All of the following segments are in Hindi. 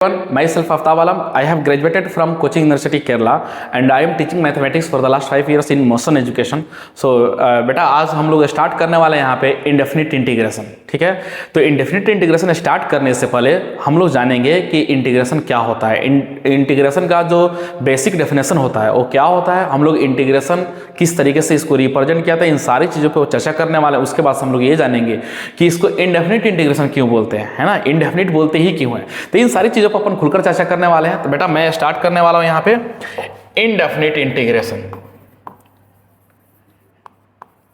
Myself Aftab Alam. I have graduated from Coaching University Kerala and I am teaching mathematics for the last 5 years in motion education. So बेटा आज हम लोग स्टार्ट करने वाले हैं यहाँ पे इंडेफिनिट इंटीग्रेशन. ठीक है, तो इंडेफिनिट इंटीग्रेशन स्टार्ट करने से पहले हम लोग जानेंगे कि इंटीग्रेशन क्या होता है. इंटीग्रेशन का जो बेसिक डेफिनेशन होता है वो क्या होता है, हम लोग इंटीग्रेशन किस तरीके से इसको रिप्रेजेंट किया था, इन सारी चीज़ों पे वो चर्चा करने वाले हैं. उसके बाद हम लोग ये जानेंगे कि इसको इंडेफिनिट इंटीग्रेशन क्यों बोलते हैं, है ना, इंडेफिनिट बोलते ही क्यों है. तो इन सारी चीज़ों पर अपन खुलकर चर्चा करने वाले हैं. तो बेटा मैं स्टार्ट करने वाला हूं यहाँ पे इंडेफिनिट इंटीग्रेशन.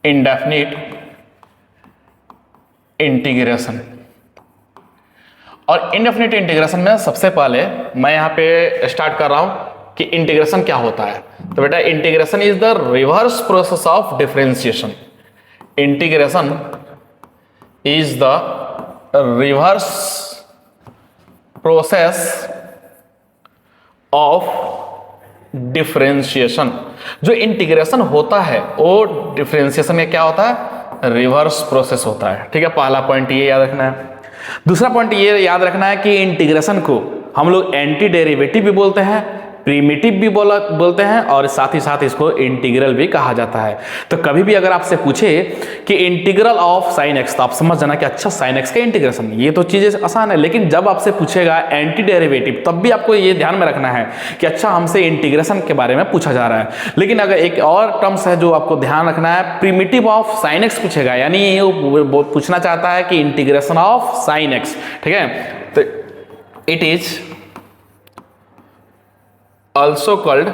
इंडेफिनिट इंटीग्रेशन और इंडेफिनिट इंटीग्रेशन में सबसे पहले मैं यहाँ पे स्टार्ट कर रहा हूं कि इंटीग्रेशन क्या होता है. तो बेटा integration is the reverse process of differentiation. Integration is the reverse process of differentiation. जो इंटीग्रेशन होता है वो डिफरेंशिएशन में क्या होता है, रिवर्स प्रोसेस होता है. ठीक है, पहला पॉइंट ये याद रखना है. दूसरा पॉइंट ये याद रखना है कि इंटीग्रेशन को हम लोग एंटी डेरिवेटिव भी बोलते हैं, प्रिमिटिव भी बोलते हैं और साथ ही साथ इसको इंटीग्रल भी कहा जाता है. तो कभी भी अगर आपसे पूछे कि इंटीग्रल ऑफ साइन एक्स, तो आप समझ जाना कि अच्छा साइन एक्स का इंटीग्रेशन, ये तो चीज़ें आसान है. लेकिन जब आपसे पूछेगा एंटी डेरिवेटिव, तब भी आपको ये ध्यान में रखना है कि अच्छा हमसे इंटीग्रेशन के बारे में पूछा जा रहा है. लेकिन अगर एक और टर्म्स है जो आपको ध्यान रखना है, प्रिमिटिव ऑफ साइन एक्स पूछेगा, यानी ये पूछना चाहता है कि इंटीग्रेशन ऑफ साइन एक्स. ठीक है, तो it is also called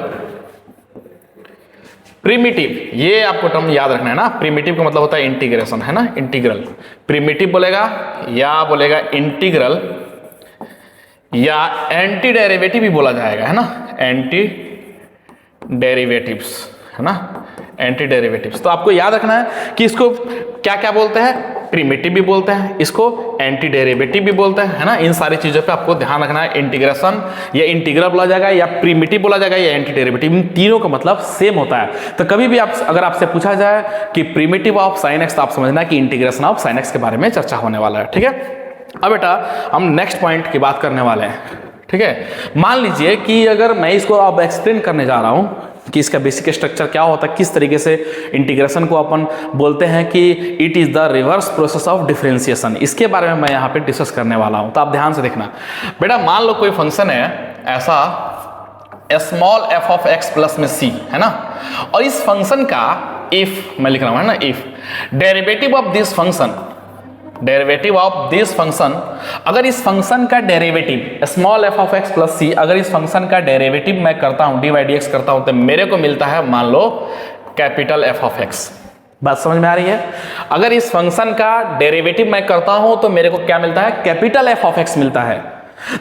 primitive. ये आपको टर्म याद रखना है ना. प्रिमिटिव का मतलब होता है इंटीग्रेशन, है ना, इंटीग्रल. प्रिमिटिव बोलेगा या बोलेगा इंटीग्रल या एंटी डेरिवेटिव भी बोला जाएगा, है ना, एंटी डेरिवेटिव्स, है ना, एंटी डेरिवेटिव्स. तो आपको याद रखना है कि इसको क्या क्या बोलते हैं, प्रिमिटिव भी बोलते हैं, इसको एंटी डेरिवेटिव भी बोलते हैं, है ना. इन सारी चीजों पे आपको ध्यान रखना है. इंटीग्रेशन या इंटीग्रल बोला जाएगा या प्रिमिटिव बोला जाएगा या एंटी डेरिवेटिव, इन तीनों का मतलब सेम होता है. तो कभी भी आप अगर आपसे पूछा जाए कि प्रिमिटिव ऑफ साइन एक्स, तो आप समझना कि इंटीग्रेशन ऑफ साइन एक्स के बारे में चर्चा होने वाला है. ठीक है, अब बेटा हम नेक्स्ट पॉइंट की बात करने वाले हैं. ठीक है, मान लीजिए कि अगर मैं इसको अब एक्सप्लेन करने जा रहा हूं कि इसका बेसिक स्ट्रक्चर क्या होता है, किस तरीके से इंटीग्रेशन को अपन बोलते हैं कि it is the reverse process of differentiation, इसके बारे में मैं यहाँ पे डिस्कस करने वाला हूँ. तो आप ध्यान से देखना. बेटा मान लो कोई फंक्शन है ऐसा small F of x plus में सी, है ना, और इस फंक्शन का इफ मैं लिख रहा हूँ, है ना, if derivative of this function, derivative of this function, अगर इस फंक्शन का derivative small F of x plus C, अगर इस फंक्शन का डेरिवेटिव मैं करता हूं, डी बाई डी एक्स करता हूं, तो मेरे को मिलता है मान लो कैपिटल एफ ऑफ एक्स. बात समझ में आ रही है. अगर इस फंक्शन का डेरिवेटिव मैं करता हूं तो मेरे को क्या मिलता है, कैपिटल एफ ऑफ एक्स मिलता है.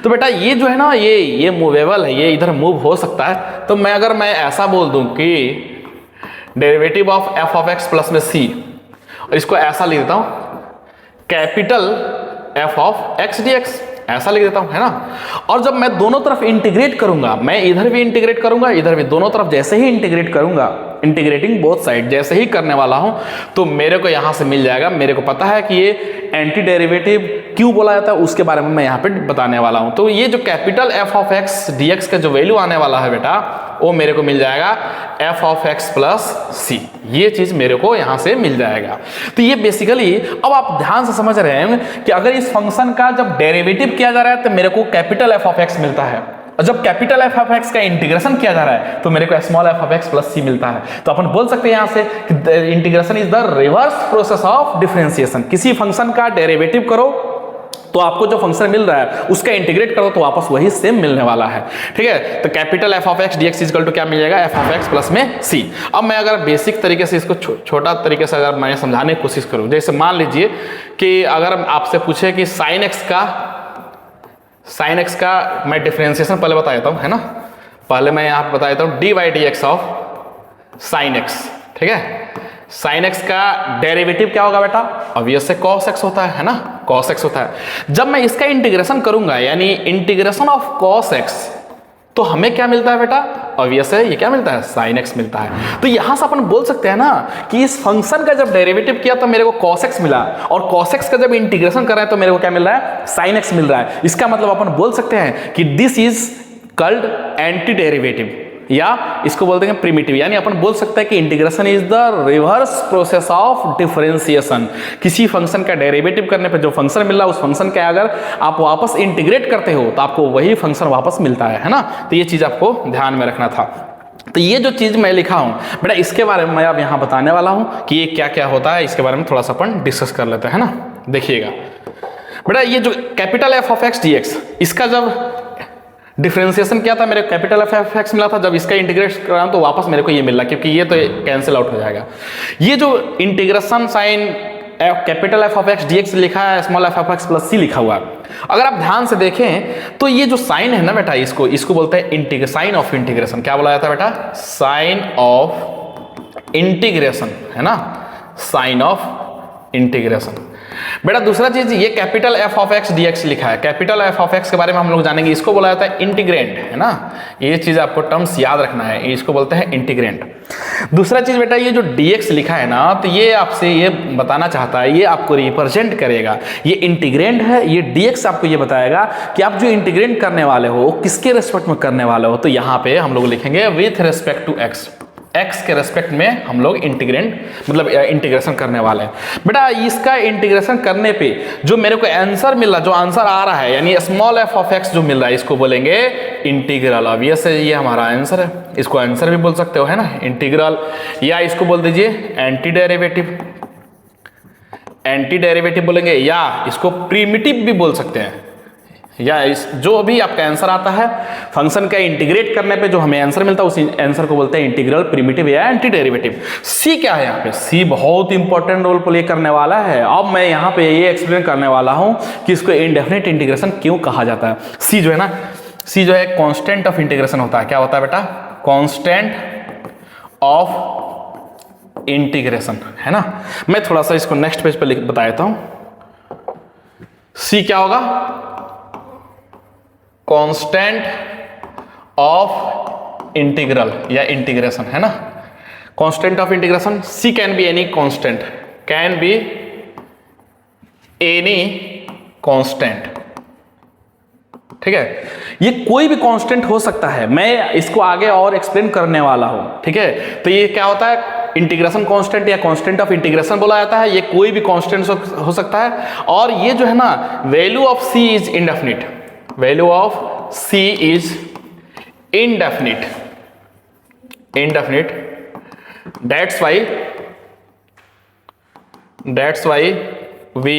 तो बेटा ये जो है ना, ये मूवेबल है, ये इधर मूव हो सकता है. तो मैं अगर मैं ऐसा बोल दूं कि derivative of F of x plus में सी, और इसको ऐसा लिख देता हूं capital F of x D x, ऐसा लिख देता हूं, है ना. और जब मैं दोनों तरफ इंटीग्रेट करूंगा, मैं इधर भी इंटीग्रेट करूंगा, इधर भी, दोनों तरफ जैसे ही इंटीग्रेट करूंगा, इंटीग्रेटिंग बोथ साइड जैसे ही करने वाला हूं, तो मेरे को यहां से मिल जाएगा. मेरे को पता है कि ये एंटी डेरिवेटिव क्यों बोला जाता है, उसके बारे में मैं यहां पे बताने वाला हूं. तो ये जो capital F of x D X का जो वैल्यू आने वाला है बेटा, वो मेरे को मिल जाएगा F of x plus C. ये चीज मेरे को यहां से मिल जाएगा. तो ये बेसिकली, अब आप ध्यान से समझ रहे हैं कि अगर इस फंक्शन का जब डेरिवेटिव किया जा रहा है तो मेरे को कैपिटल एफ ऑफ एक्स मिलता है, और जब कैपिटल एफ ऑफ एक्स का इंटीग्रेशन किया जा रहा है तो मेरे को small F of x plus C मिलता है. तो अपन बोल सकते हैं यहां से कि integration is the reverse process of differentiation. किसी फंक्शन का डेरिवेटिव करो तो आपको जो फंक्शन मिल रहा है उसका इंटीग्रेट करो तो वापस वही सेम मिलने वाला है. ठीक है, तो capital F of x D x equal to क्या मिल जाएगा, एफ ऑफ एक्स प्लस में सी. अब मैं अगर बेसिक तरीके से इसको छोटा तरीके से अगर मैं समझाने की कोशिश करूं, जैसे मान लीजिए कि अगर आपसे पूछे कि साइन एक्स का मैं डिफरेंशिएशन पहले बता देता हूं, है ना. पहले मैं यहाँ पे बता देता हूं D by d x of sine x. ठीक है, साइन एक्स का डेरिवेटिव क्या होगा बेटा, ऑब्वियस से कॉस एक्स होता है ना, कॉस एक्स होता है. जब मैं इसका इंटीग्रेशन करूंगा, यानी इंटीग्रेशन ऑफ कॉस एक्स, तो हमें क्या मिलता है बेटा, ऑब्वियस है ये क्या मिलता है, साइन एक्स मिलता है। तो यहां से अपन बोल सकते हैं ना कि इस फंक्शन का जब डेरिवेटिव किया तो मेरे को cos x मिला, और cos x का जब इंटीग्रेशन कर रहे हैं तो मेरे को क्या मिल रहा है, sin x मिल रहा है। इसका मतलब अपन बोल सकते हैं कि this is called anti derivative, या इसको बोल देंगे प्रिमिटिव। यानी अपन बोल सकते हैं कि integration is the reverse process of differentiation. किसी फंक्शन का डेरिवेटिव करने पे जो फंक्शन मिल रहा है उस फंक्शन का अगर आप वापस इंटीग्रेट करते हो तो आपको वही फंक्शन वापस मिलता है ना। तो ये चीज आपको ध्यान में रखना था। तो ये जो चीज मैं लिखा हूं बेटा, इसके बारे में मैं अब यहां बताने वाला हूं कि ये क्या क्या होता है, इसके बारे में थोड़ा सा अपन डिस्कस कर लेते हैं ना। देखिएगा बेटा, ये जो capital F of x D x, इसका जब डिफरेंशिएशन क्या था, मेरे कैपिटल एफ एक्स मिला था, जब इसका इंटीग्रेट कर रहा हूं तो वापस मेरे को ये मिल रहा, क्योंकि ये तो कैंसिल आउट हो जाएगा। ये जो integration sign capital F of x D X लिखा है, small F of x plus C लिखा हुआ है, अगर आप ध्यान से देखें तो ये जो साइन है ना बेटा, इसको बोलते हैं साइन ऑफ इंटीग्रेशन। क्या बोला जाता है बेटा, साइन ऑफ इंटीग्रेशन, है ना, साइन ऑफ इंटीग्रेशन। बेटा दूसरा चीज, ये capital F of x D X लिखा है, कैपिटल एफ ऑफ एक्स के बारे में हम लोग जानेंगे, इसको बोला जाता है इंटीग्रेंट, है ना। ये चीज आपको टर्म्स याद रखना है, इसको बोलते हैं इंटीग्रेंट। दूसरा चीज बेटा, ये जो dx लिखा है ना, तो ये आपसे ये बताना चाहता है, ये आपको रिप्रेजेंट करेगा, ये इंटीग्रेंट है, ये dx आपको ये बताएगा कि आप जो इंटीग्रेंट करने वाले हो किसके रेस्पेक्ट में करने वाले हो। तो यहाँ पे हम लोग लिखेंगे with respect to x, x के रेस्पेक्ट में हम लोग इंटीग्रेंट मतलब इंटीग्रेशन करने वाले हैं। बेटा इसका इंटीग्रेशन करने पे जो मेरे को आंसर मिल रहा, जो आंसर आ रहा है, यानी स्मॉल एफ ऑफ एक्स जो मिल रहा है, इसको बोलेंगे इंटीग्रल। ऑब्वियस है ये हमारा आंसर है, इसको आंसर भी बोल सकते हो, है ना, इंटीग्रल, या इसको बोल दीजिए एंटी डेरिवेटिव, एंटी डेरिवेटिव बोलेंगे, या इसको प्रिमिटिव भी बोल सकते हैं, या इस जो भी आपका आंसर आता है फंक्शन का इंटीग्रेट करने पे जो हमें आंसर मिलता है उस आंसर को बोलते हैं इंटीग्रल, प्रिमिटिव या एंटी डेरिवेटिव। सी क्या है यहाँ पे, सी बहुत इंपॉर्टेंट रोल प्ले करने वाला है। अब मैं यहाँ पे ये एक्सप्लेन करने वाला हूँ कि इसको इंडेफिनिट इंटीग्रेशन क्यों कहा जाता है। सी जो है ना, सी जो है कांस्टेंट ऑफ इंटीग्रेशन होता है। क्या होता है बेटा, कांस्टेंट ऑफ इंटीग्रेशन, है ना। मैं थोड़ा सा इसको नेक्स्ट पेज पे बता देता हूं। सी क्या होगा, कांस्टेंट ऑफ इंटीग्रल या इंटीग्रेशन, है ना, constant of integration. C can be any constant, can be any constant, ठीक है, ये कोई भी कांस्टेंट हो सकता है। मैं इसको आगे और एक्सप्लेन करने वाला हूं, ठीक है। तो ये क्या होता है, इंटीग्रेशन कांस्टेंट या कांस्टेंट ऑफ इंटीग्रेशन बोला जाता है। ये कोई भी कांस्टेंट हो सकता है, और ये जो है ना, value of C is indefinite, वैल्यू ऑफ c is indefinite, that's why we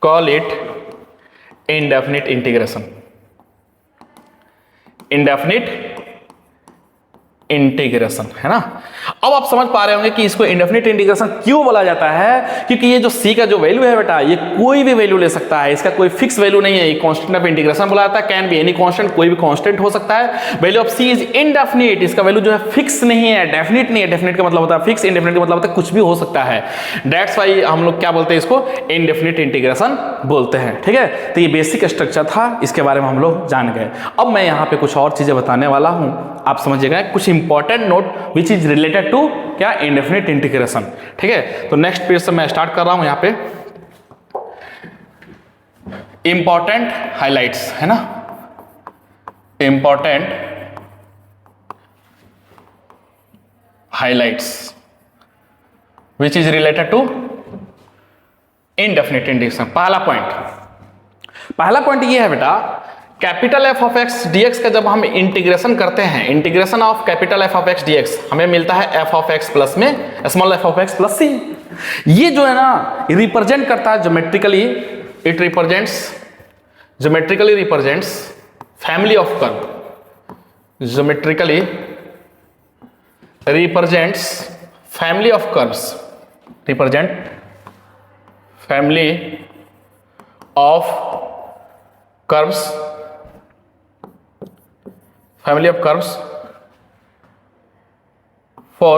call it indefinite integration, indefinite integration, है ना। अब आप समझ पा रहे होंगे कि इसको इंडेफिनिट इंटीग्रेशन क्यों बोला जाता है, क्योंकि ये जो c का जो वैल्यू है बेटा, ये कोई भी वैल्यू ले सकता है, इसका कोई फिक्स वैल्यू नहीं है। ये कांस्टेंट ऑफ इंटीग्रेशन बोला जाता है, कैन बी एनी कांस्टेंट, कोई भी कांस्टेंट हो सकता है। वैल्यू ऑफ c इज इनडेफिनिट, इसका वैल्यू जो है फिक्स नहीं है, डेफिनिट नहीं है। डेफिनिट का मतलब होता है फिक्स, इंडेफिनिट का मतलब होता है कुछ भी हो सकता है। दैट्स व्हाई हम लोग क्या बोलते हैं, इसको इंडेफिनिट इंटीग्रेशन बोलते हैं, ठीक है। तो ये बेसिक स्ट्रक्चर था, इसके बारे में हम लोग जान गए। अब मैं यहाँ पे कुछ और चीजें बताने वाला हूँ, आप समझिएगा, कुछ important note which is related to क्या, इंडेफिनिट इंटीग्रेशन, ठीक है। तो नेक्स्ट पेज से मैं स्टार्ट कर रहा हूं, यहां पे इंपॉर्टेंट हाइलाइट्स, है ना, important highlights which is related to indefinite integration. पहला पॉइंट ये है बेटा, capital F of x D X का जब हम इंटीग्रेशन करते हैं, integration of capital F of x D X, हमें मिलता है एफ ऑफ एक्स प्लस में small F of x plus C. ये जो है ना, रिप्रेजेंट करता है geometrically, it geometrically represents family of curve, geometrically represents family of curves, represent family of curves, family of curves for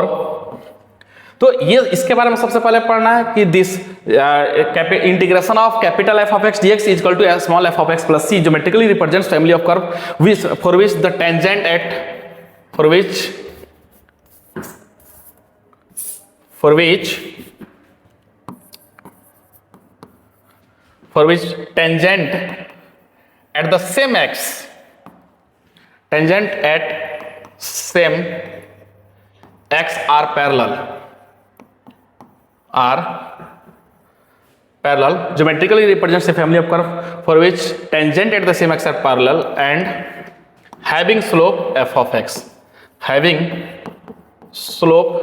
तो ये इसके बारे में सबसे पहले पढ़ना है कि this integration of capital F of x D x equal to small F of x plus C geometrically represents family of curve for which the tangent at for which tangent at the same x tangent at same x are parallel geometrically represents a family of curve for which tangent at the same x are parallel and having slope f of x having slope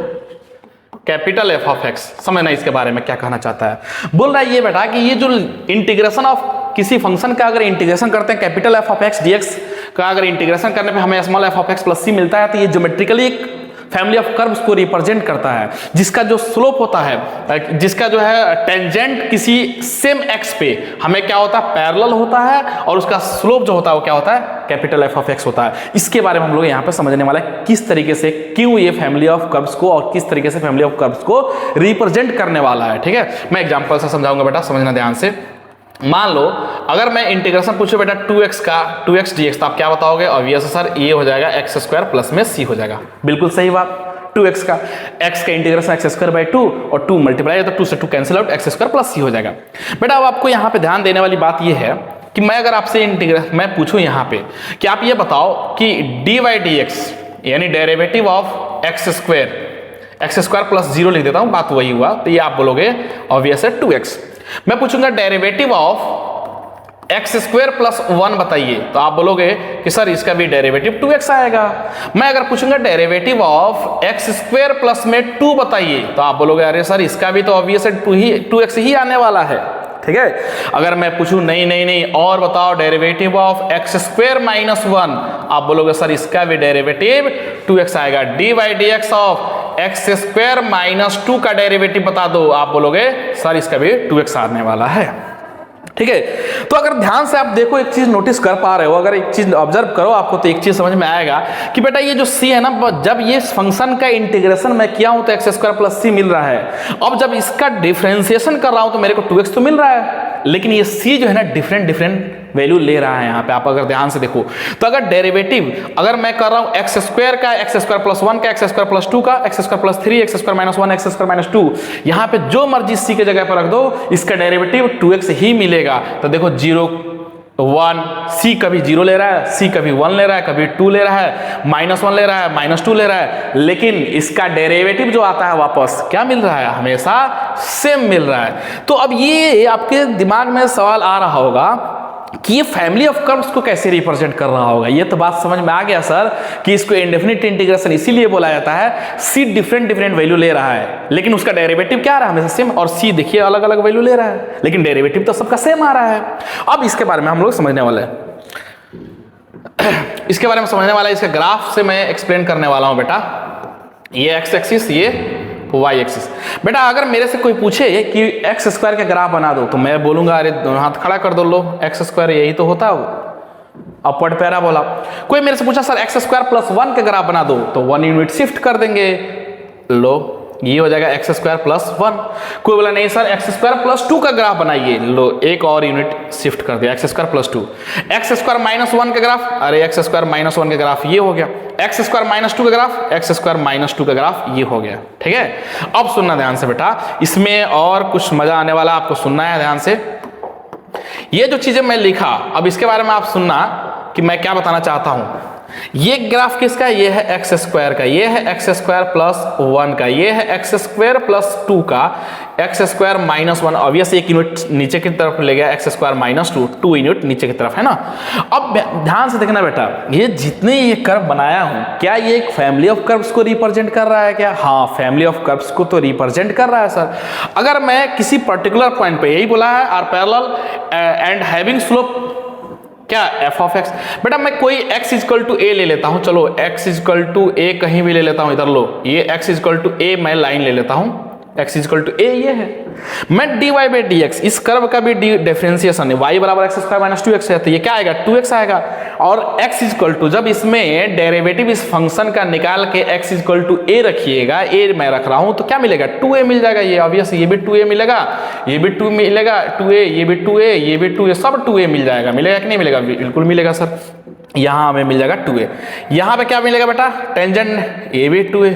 capital F of x. समझना इसके बारे में क्या कहना चाहता है। बोल रहा है ये बेटा कि ये जो इंटीग्रेशन ऑफ किसी फंक्शन का अगर इंटीग्रेशन करते हैं capital F of X D X का अगर इंटीग्रेशन करने पे हमें small F of x plus C मिलता है तो ये ज्योमेट्रिकली एक फैमिली ऑफ कर्व्स को रिप्रेजेंट करता है जिसका जो स्लोप होता है, जिसका जो है टेंजेंट किसी सेम एक्स पे हमें क्या होता है पैरेलल होता है और उसका स्लोप जो होता है वो क्या होता है कैपिटल एफ ऑफ एक्स होता है। इसके बारे में हम लोग यहाँ पे समझने वाला है किस तरीके से क्यों ये फैमिली ऑफ कर्व्स को और किस तरीके से फैमिली ऑफ कर्व्स को रिप्रेजेंट करने वाला है। ठीक है, मैं एग्जांपल से समझाऊंगा बेटा, समझना ध्यान से। मान लो अगर मैं इंटीग्रेशन पूछूं बेटा 2x का 2x dx तो आप क्या बताओगे? ऑब्वियस है सर ये हो जाएगा एक्स स्क्वायर प्लस में c हो जाएगा। बिल्कुल सही बात, 2x का x का इंटीग्रेशन एक्स स्क्वायर बाई 2 और 2 मल्टीप्लाई तो 2 से 2 cancel out x square plus c हो जाएगा। बेटा अब आपको यहाँ पे ध्यान देने वाली बात ये है कि मैं अगर आपसे इंटीग्रेशन मैं पूछूं यहाँ पे कि आप ये बताओ कि dy dx यानी derivative of x square plus 0 लिख देता हूँ, बात वही हुआ, तो ये आप बोलोगे ऑब्वियस है 2x। मैं पूछूंगा derivative of x square plus 1 बताइए तो आप बोलोगे कि सर इसका भी डेरिवेटिव 2x आएगा। मैं अगर पूछूंगा derivative of x square plus में 2 बताइए तो आप बोलोगे अरे सर इसका भी तो ऑब्वियस है 2x ही आने वाला है। ठीक है, अगर मैं पूछूं नहीं और बताओ derivative of x square minus 1 आप बोलोगे सर इसका भी डेरिवेटिव 2x आएगा। D by d x of x square minus 2 का डेरिवेटिव बता दो आप बोलोगे सर इसका भी 2x आने वाला है। ठीक है, तो अगर ध्यान से आप देखो एक चीज नोटिस कर पा रहे हो, अगर एक चीज ऑब्जर्व करो आपको तो एक चीज समझ में आएगा कि बेटा ये जो c है ना, जब ये फंक्शन का इंटीग्रेशन मैं किया हूं तो एक्स स्क्वायर प्लस c मिल रहा है। अब जब इसका डिफरेंशिएशन कर रहा हूं तो मेरे को 2x तो मिल रहा है, लेकिन ये c जो है ना डिफरेंट वैल्यू ले रहा है यहाँ पे। आप अगर ध्यान से देखो तो अगर डेरिवेटिव अगर मैं कर रहा हूँ एक्स स्क्वायर का एक्स स्क्वायर प्लस 1 का एक्स स्क्वायर प्लस 2 का x square plus 3 x square minus 1 x square minus 2, यहाँ पे जो मर्जी c के जगह पर रख दो इसका डेरिवेटिव 2x ही मिलेगा। तो देखो 0 1 c कभी 0 ले रहा है, c कभी 1 ले रहा है, कभी 2 ले रहा है, माइनस 1 ले रहा है, माइनस 2 ले रहा है, लेकिन इसका डेरिवेटिव जो आता है वापस क्या मिल रहा है? हमेशा सेम मिल रहा है। तो अब ये आपके दिमाग में सवाल आ रहा होगा कि ये फैमिली ऑफ कर्व्स को कैसे रिप्रेजेंट कर रहा होगा। ये तो बात समझ में आ गया सर कि इसको इंडेफिनिट इंटीग्रेशन इसीलिए बोला जाता है, c डिफरेंट वैल्यू ले रहा है लेकिन उसका डेरिवेटिव क्या आ रहा है? हमेशा सेम, और c देखिए अलग अलग वैल्यू ले रहा है लेकिन डेरिवेटिव तो सबका सेम आ रहा है। अब इसके बारे में हम लोग समझने वाले हैं, इसके बारे में समझने वाला है, इसके ग्राफ से मैं एक्सप्लेन करने वाला हूं बेटा। ये एक्स एक्सिस, ये वाई एक्सिस। बेटा अगर मेरे से कोई पूछे कि एक्स स्क्वायर का ग्राफ बना दो तो मैं बोलूंगा अरे हाथ खड़ा कर दो, लो एक्स स्क्वायर यही तो होता है अपवर्ड पैराबोला। कोई मेरे से पूछा सर एक्स स्क्वायर प्लस 1 का ग्राफ बना दो तो 1 यूनिट शिफ्ट कर देंगे, लो ये हो जाएगा एक्स स्क्वायर प्लस 1। कोई बोला नहीं सर एक्स स्क्वायर प्लस 2 का ग्राफ बनाइए, लो एक और यूनिट शिफ्ट कर दिया x square plus 2। X square minus 1 का ग्राफ, अरे एक्स स्क्वायर माइनस 1 का ग्राफ ये हो गया। एक्स स्क्वायर माइनस 2 का ग्राफ, एक्स स्क्वायर माइनस 2 का ग्राफ ये हो गया। ठीक है, अब सुनना ध्यान से बेटा, इसमें और कुछ मजा आने वाला, आपको सुनना है ध्यान से। ये जो चीजें मैं लिखा अब इसके बारे में आप सुनना कि मैं क्या बताना चाहता हूं। ये ग्राफ किसका? ये है एक्स स्क्वायर का, ये है एक्स स्क्वायर प्लस 1 का, ये है एक्स स्क्वायर प्लस 2 का, एक्स स्क्वायर माइनस 1 ऑब्वियस एक यूनिट नीचे की तरफ ले गया, एक्स स्क्वायर माइनस 2 यूनिट नीचे की तरफ है ना। अब ध्यान से देखना बेटा, ये जितने ये कर्व बनाया हूं क्या ये एक फैमिली ऑफ कर्व्स को रिप्रेजेंट कर रहा है क्या? हाँ, फैमिली ऑफ कर्व्स को तो रिप्रेजेंट कर रहा है सर। अगर मैं किसी पर्टिकुलर पॉइंट पे, यही बोला है are parallel and having slope क्या एफ ऑफ एक्स। बेटा मैं कोई x इक्वल टू ए ले लेता हूं, चलो x इक्वल टू ए कहीं भी ले लेता हूं, इधर लो ये x इक्वल टू ए मैं लाइन ले लेता हूं, x इक्वल टू ए ये है। मैं dy बाई डी एक्स, इस कर्व का भी डिफरेंशिएशन है, y बराबर एक्स स्क्वायर माइनस 2x है तो ये क्या आएगा? 2x आएगा। और x इक्वल टू, जब इसमें डेरिवेटिव इस फंक्शन का निकाल के x इक्वल टू a रखिएगा, a मैं रख रहा हूं तो क्या मिलेगा 2a मिल जाएगा। ये ऑब्वियस, ये भी 2a मिलेगा, ये भी 2 मिलेगा 2a, ये भी 2a, ये भी 2a, सब 2a मिल जाएगा। मिलेगा कि नहीं मिलेगा? बिल्कुल मिलेगा सर। यहाँ हमें मिल जाएगा 2a। यहाँ पे क्या मिलेगा बेटा? टेंजेंट a भी 2a,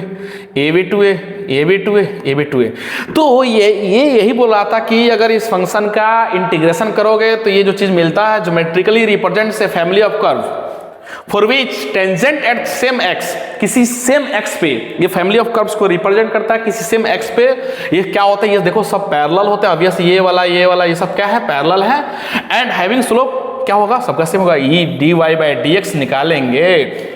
a भी 2a, a भी 2a, a भी 2a। तो ये यही बोल रहा था कि अगर इस फंक्शन का इंटीग्रेशन करोगे तो ये जो चीज मिलता है, geometrically represents a family of curve for which tangent at same x, किसी सेम एक्स पे, ये फैमिली ऑफ कर्व्स को रिप्रेजेंट करता है किसी सेम एक्स पे। ये क्या होता है? ये देखो सब पैरेलल होते हैं, ऑब्वियस ये वाला ये सब क्या है? पैरेलल है। एंड हैविंग स्लोप क्या होगा? सबका सेम होगा। ई d y by d x निकालेंगे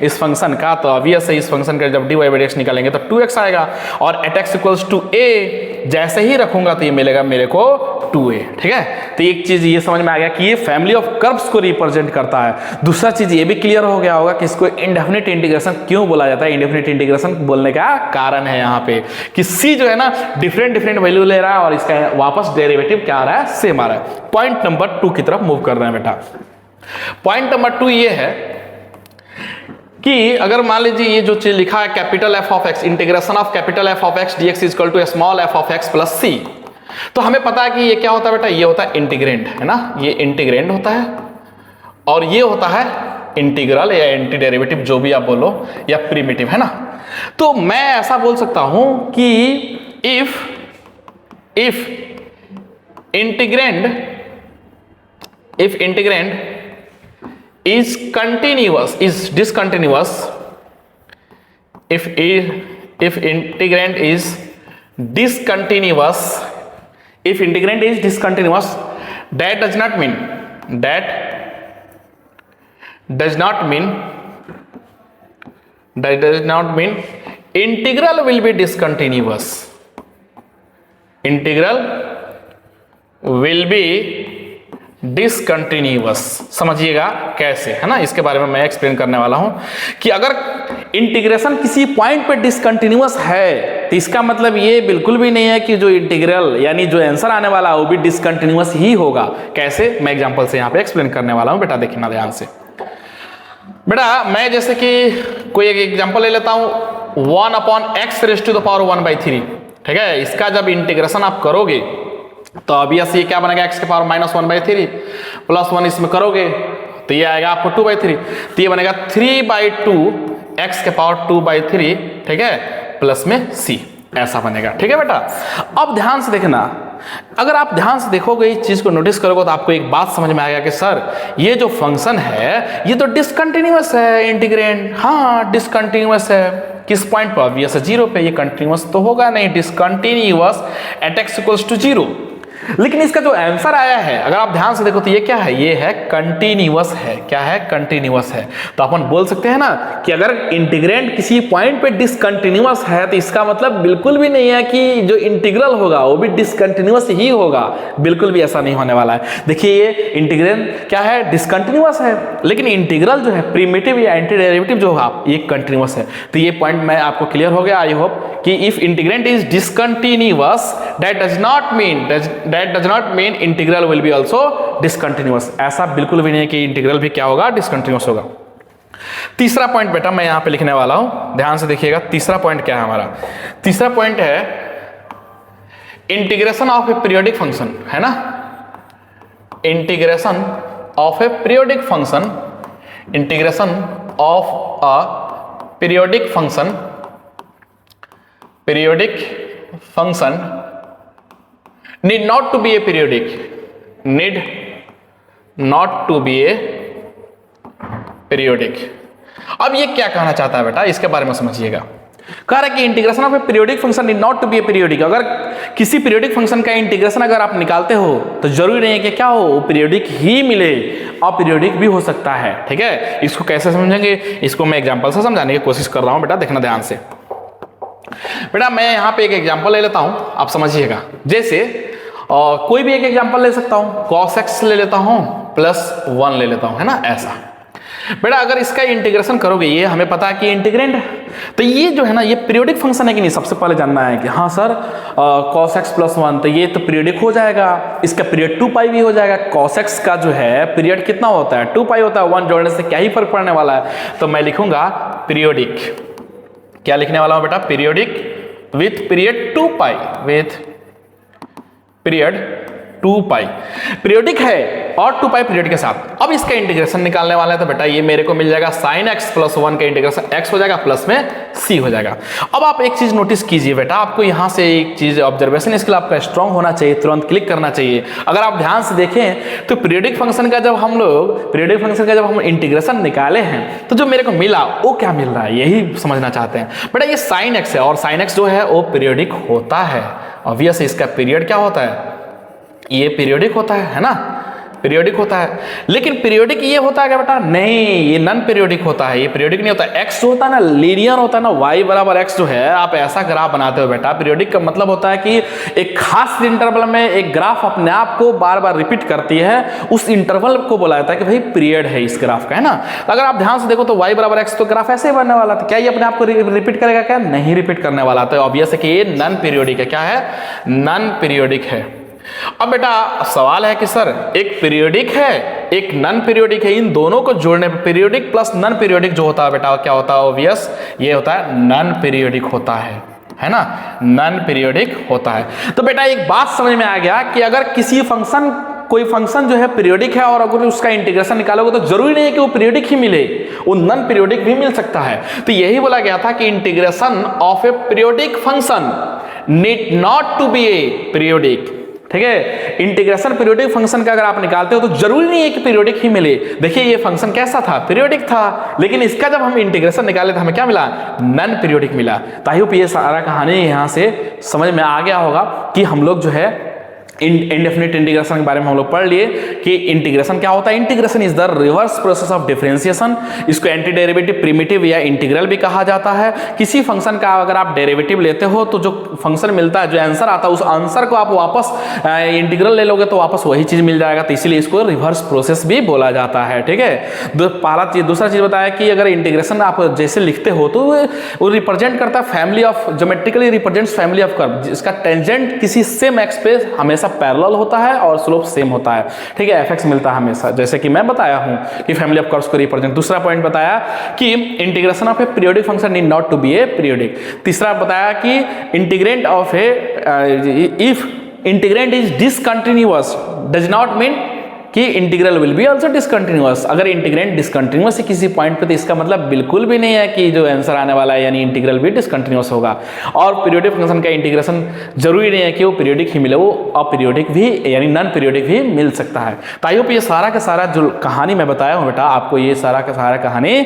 इस फंक्शन का, तो ऑब्वियस है इस फंक्शन का जब d y by d x निकालेंगे तो 2x आएगा। और at x equals to a जैसे ही रखूंगा तो ये मिलेगा मेरे को 2a। ठीक है, तो एक चीज ये समझ में आ गया कि ये फैमिली ऑफ कर्व्स को रिप्रेजेंट करता है। दूसरा चीज ये भी क्लियर हो गया होगा कि इसको इंडेफिनिट इंटीग्रेशन क्यों बोला जाता है। इंडेफिनिट इंटीग्रेशन बोलने का कारण है यहाँ पे कि c जो है ना डिफरेंट वैल्यू ले रहा है और इसका वापस डेरिवेटिव क्या आ रहा है? सेम आ रहा है। पॉइंट नंबर 2 की तरफ मूव कर रहे हैं बेटा। पॉइंट नंबर 2 ये है कि अगर मान लीजिए ये जो चीज लिखा है capital F of X, integration of capital F of X D X is equal to small F of x plus C, तो हमें पता है कि ये क्या होता है बेटा? ये होता है इंटीग्रेंड, है ना? ये इंटीग्रेंड होता है और ये होता है इंटीग्रल या एंटी डेरिवेटिव, जो भी आप बोलो, या प्रिमिटिव, है ना? तो मैं ऐसा बोल सकता हूं कि if integrand is continuous, is discontinuous, if integrand is discontinuous, that does not mean integral will be discontinuous. Integral will be discontinuous. समझिएगा कैसे, है ना? इसके बारे में मैं एक्सप्लेन करने वाला हूं कि अगर इंटीग्रेशन किसी पॉइंट पे डिसकंटिन्यूअस है तो इसका मतलब ये बिल्कुल भी नहीं है कि जो इंटीग्रल यानी जो आंसर आने वाला है वो भी डिसकंटिन्यूअस ही होगा। कैसे? मैं एग्जांपल से यहां पे एक्सप्लेन करने वाला हूं बेटा। देखना ध्यान से बेटा, मैं जैसे कि कोई एक एग्जांपल ले लेता हूं 1/x⁻⁴, ठीक है? इसका जब इंटीग्रेशन आप करोगे तो ऑब्वियस ये क्या बनेगा? x के पावर -1/3 प्लस 1 इसमें करोगे तो ये आएगा आपको 2/3, तो ये बनेगा 3/2 x के पावर 2/3, ठीक है, प्लस में c, ऐसा बनेगा। ठीक है बेटा, अब ध्यान से देखना, अगर आप ध्यान से देखोगे इस चीज को नोटिस करोगे तो आपको एक बात समझ में आएगा कि सर ये जो फंक्शन है ये तो डिसकंटिन्यूअस है इंटीग्रेंड। हाँ डिसकंटिन्यूअस है, किस पॉइंट पर? ऑब्वियस है 0 पे। ये कंटिन्यूअस तो होगा नहीं, discontinuous at x equals to 0। लेकिन इसका जो आंसर आया है अगर आप ध्यान से देखो तो ये क्या है? ये है कंटिन्यूअस है। क्या है? कंटिन्यूअस है। तो अपन बोल सकते हैं ना कि अगर इंटीग्रेंड किसी पॉइंट पे डिसकंटिन्यूअस है तो इसका मतलब बिल्कुल भी नहीं है कि जो इंटीग्रल होगा वो भी डिसकंटिन्यूअस ही होगा। बिल्कुल भी ऐसा नहीं होने वाला है। देखिए ये इंटीग्रेंड क्या है? डिसकंटिन्यूअस है, लेकिन इंटीग्रल जो है प्रिमिटिव या एंटी डेरिवेटिव जो होगा ये कंटिन्यूअस है। तो ये पॉइंट मैं आपको क्लियर हो गया आई होप कि if integrand is discontinuous that does not mean integral will be also discontinuous. ऐसा बिल्कुल भी नहीं है कि इंटीग्रल भी क्या होगा? डिसकंटिन्यूअस होगा। तीसरा पॉइंट बेटा मैं यहां पे लिखने वाला हूं, ध्यान से देखिएगा। तीसरा पॉइंट क्या है हमारा? तीसरा पॉइंट है integration of a periodic function, है ना? Integration of a periodic function, integration of a periodic function, periodic function need not to be a periodic, need not to be a periodic। अब ये क्या कहना चाहता है बेटा? इसके बारे में समझिएगा। कह रहा है कि integration of a periodic function need not to be a periodic. अगर किसी पीरियोडिक फंक्शन का इंटीग्रेशन अगर आप निकालते हो तो जरूरी नहीं है कि क्या हो? पीरियोडिक ही मिले, अपीरियोडिक भी हो सकता है। ठीक है, इसको कैसे समझेंगे? इसको मैं एग्जांपल से समझाने की कोशिश कर रहा हूं बेटा, देखना ध्यान से। बेटा मैं यहां पे एक एग्जांपल ले लेता हूं, आप समझिएगा। जैसे कोई भी एक एग्जांपल ले सकता हूं, cos x ले लेता हूं +1 ले लेता हूं, है ना? ऐसा बेटा अगर इसका इंटीग्रेशन करोगे, ये हमें पता है कि इंटीग्रेंड है, तो ये जो है ना ये पीरियोडिक फंक्शन है कि नहीं, सबसे पहले जानना है कि हाँ सर cos x + 1 तो ये तो पीरियोडिक हो जाएगा, इसका पीरियड 2 पाई भी हो जाएगा। cos x का जो है पीरियड कितना होता है, 2 पाई होता है, 1 जोड़ने से क्या ही फर्क पड़ने वाला है। तो मैं लिखूंगा पीरियोडिक, क्या लिखने वाला हूं बेटा, periodic with period 2 pi, with period 2 pi periodic है और 2 पाई पीरियड के साथ। अब इसका इंटीग्रेशन निकालने वाला है, तो बेटा ये मेरे को मिल जाएगा sin x + 1 का इंटीग्रेशन x हो जाएगा प्लस में c हो जाएगा। अब आप एक चीज नोटिस कीजिए बेटा, आपको यहां से एक चीज ऑब्जर्वेशन स्किल आपका स्ट्रांग होना चाहिए, तुरंत क्लिक करना चाहिए। अगर आप ध्यान से देखें तो पीरियोडिक फंक्शन का जब हम इंटीग्रेशन निकाले हैं तो जो मेरे को मिला वो क्या मिल रहा है, यही समझना चाहते हैं बेटा। ये sin x है और sin x जो है वो पीरियोडिक होता है, ऑब्वियस इसका पीरियड क्या होता है, ये पीरियोडिक होता है ना, पीरियोडिक होता है। लेकिन पीरियोडिक ये होता है क्या बेटा, नहीं ये नॉन पीरियोडिक होता है, ये पीरियोडिक नहीं होता है। x जो होता है ना लीनियर होता है ना, y = x जो है आप ऐसा ग्राफ बनाते हो बेटा। पीरियोडिक का मतलब होता है कि एक खास इंटरवल में एक ग्राफ अपने आप को बार बार रिपीट करती है, उस इंटरवल को बोला जाता है कि भाई पीरियड है इस ग्राफ का, है ना। अगर आप ध्यान से देखो तो y = x तो ग्राफ ऐसे ही बनने वाला था, क्या ये अपने आप को रिपीट करेगा, क्या नहीं रिपीट करने वाला। तो ऑब्वियस है कि ये नॉन पीरियोडिक है, क्या है, नॉन पीरियोडिक है। अब बेटा सवाल है कि सर एक पीरियोडिक है एक नॉन पीरियोडिक है, इन दोनों को जोड़ने पर पीरियोडिक प्लस नॉन पीरियोडिक जो होता है बेटा क्या होता है, ऑब्वियस ये होता है नॉन पीरियोडिक होता है ना, नॉन पीरियोडिक होता है। तो बेटा एक बात समझ में आ गया कि अगर कोई फंक्शन जो है पीरियोडिक है और अगर उसका इंटीग्रेशन निकालोगे तो जरूरी नहीं है कि वो पीरियोडिक ही मिले, वो नॉन पीरियोडिक भी मिल सकता है। तो यही बोला गया था कि integration of a periodic function need not to be a periodic, ठीक है। इंटीग्रेशन पीरियोडिक फंक्शन का अगर आप निकालते हो तो जरूरी नहीं है कि पीरियोडिक ही मिले। देखिए ये फंक्शन कैसा था, पीरियोडिक था, लेकिन इसका जब हम इंटीग्रेशन निकाले तो हमें क्या मिला, नॉन पीरियोडिक मिला। तो आई होप ये सारा कहानी यहां से समझ में आ गया होगा कि हम लोग जो है इंडेफिनिट इंटीग्रेशन के बारे में हम लोग पढ़ लिए कि इंटीग्रेशन क्या होता है। Integration is the reverse process of differentiation, इसको एंटी डेरिवेटिव प्रिमिटिव या इंटीग्रल भी कहा जाता है। किसी फंक्शन का अगर आप डेरिवेटिव लेते हो तो जो फंक्शन मिलता है, जो आंसर आता है, उस आंसर को आप वापस इंटीग्रल ले लोगे तो वापस वही चीज मिल जाएगा, तो इसीलिए इसको रिवर्स प्रोसेस भी बोला जाता है, ठीक है। दूसरा चीज बताया कि अगर इंटीग्रेशन आप जैसे लिखते हो तो वो रिप्रेजेंट करता है family of, geometrically represents family of curve, जिसका टेंजेंट किसी सेम एक्स पे हमेशा पैरेलल होता है और स्लोप सेम होता है, ठीक है। एफ एक्स मिलता है हमेशा, जैसे कि मैं बताया हूं कि फैमिली ऑफ कर्व्स को रिप्रेजेंट। दूसरा पॉइंट बताया कि integration of a periodic function need not to be a periodic. तीसरा बताया कि integrand of a if integrand is discontinuous does not mean कि integral will be also discontinuous. अगर इंटीग्रेंट डिसकंटिन्यूअस है किसी पॉइंट पे तो इसका मतलब बिल्कुल भी नहीं है कि जो आंसर आने वाला है यानी इंटीग्रल भी डिसकंटिन्यूअस होगा। और पीरियोडिक फंक्शन का इंटीग्रेशन जरूरी नहीं है कि वो पीरियोडिक ही मिले, वो अपीरियोडिक भी यानी नॉन पीरियोडिक भी मिल सकता है। तो आई होप ये सारा का सारा जो कहानी मैं बताया हूँ बेटा आपको ये सारा का सारा कहानी